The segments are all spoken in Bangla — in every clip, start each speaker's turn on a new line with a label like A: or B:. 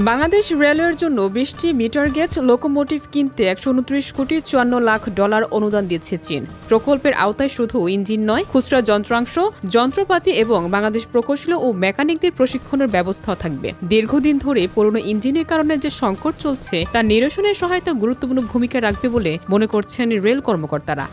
A: বাংলাদেশ রেলওয়ের জন্য ২০টি মিটার গেজ লোকোমোটিভ কিনতে $১২৯,৫৪,০০,০০০ অনুদান দিচ্ছে চীন। প্রকল্পের আওতায় শুধু ইঞ্জিন নয়, খুচরা যন্ত্রাংশ, যন্ত্রপাতি এবং বাংলাদেশ প্রকৌশলী ও মেকানিকদের প্রশিক্ষণের ব্যবস্থাও থাকবে। দীর্ঘদিন ধরে পুরনো ইঞ্জিনের কারণে যে সংকট চলছে তা নিরসনের সহায়তা গুরুত্বপূর্ণ ভূমিকা রাখবে বলে মনে করছেন রেল কর্মকর্তারা।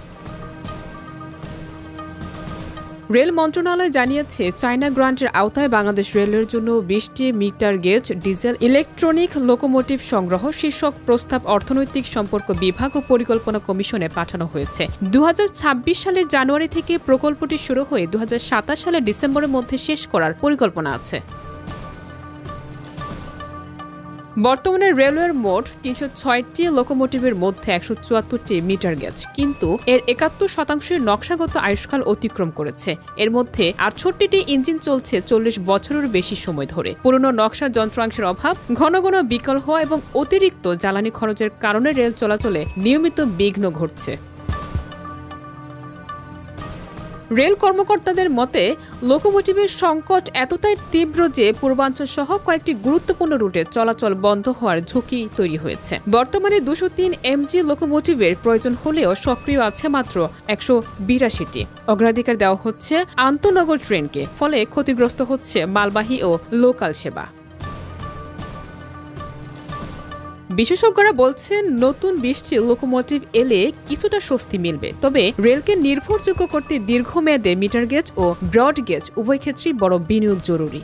A: রেল মন্ত্রণালয় জানিয়েছে, চায়না গ্রান্টের আওতায় বাংলাদেশ রেলের জন্য ২০টি metre gauge diesel electronic locomotive সংগ্রহ শীর্ষক প্রস্তাব অর্থনৈতিক সম্পর্ক বিভাগ ও পরিকল্পনা কমিশনে পাঠানো হয়েছে। ২০২৬ সালের জানুয়ারি থেকে প্রকল্পটি শুরু হয়ে ২০২৭ সালের ডিসেম্বরের মধ্যে শেষ করার পরিকল্পনা আছে। বর্তমানে রেলওয়ের মোট ৩০৬টি লোকোমোটিভের মধ্যে ১৭৪টি মিটার গেজ, কিন্তু এর ৭১% নকশাগত আয়ুষ্কাল অতিক্রম করেছে। এর মধ্যে ৬৮টি ইঞ্জিন চলছে ৪০ বছরের বেশি সময় ধরে। পুরনো নকশা যন্ত্রাংশের অভাব, ঘন ঘন বিকল হওয়া এবং অতিরিক্ত জ্বালানি খরচের কারণে রেল চলাচলে নিয়মিত বিঘ্ন ঘটছে। রেল কর্মকর্তাদের মতে, লোকোমোটিভের সংকট এতটাই তীব্র যে পূর্বাঞ্চল সহ কয়েকটি গুরুত্বপূর্ণ রুটে চলাচল বন্ধ হওয়ার ঝুঁকি তৈরি হয়েছে। বর্তমানে ২০৩ এমজি লোকোমোটিভের প্রয়োজন হলেও সক্রিয় আছে মাত্র ১৮২টি। অগ্রাধিকার দেওয়া হচ্ছে আন্তঃনগর ট্রেনকে, ফলে ক্ষতিগ্রস্ত হচ্ছে মালবাহী ও লোকাল সেবা। বিশেষজ্ঞরা বলছেন, নতুন ২০টি লোকোমোটিভ এলে কিছুটা স্বস্তি মিলবে, তবে রেলকে নির্ভরযোগ্য করতে দীর্ঘমেয়াদে মিটার গেজ ও ব্রড গেজ উভয় ক্ষেত্রেই বড় বিনিয়োগ জরুরি।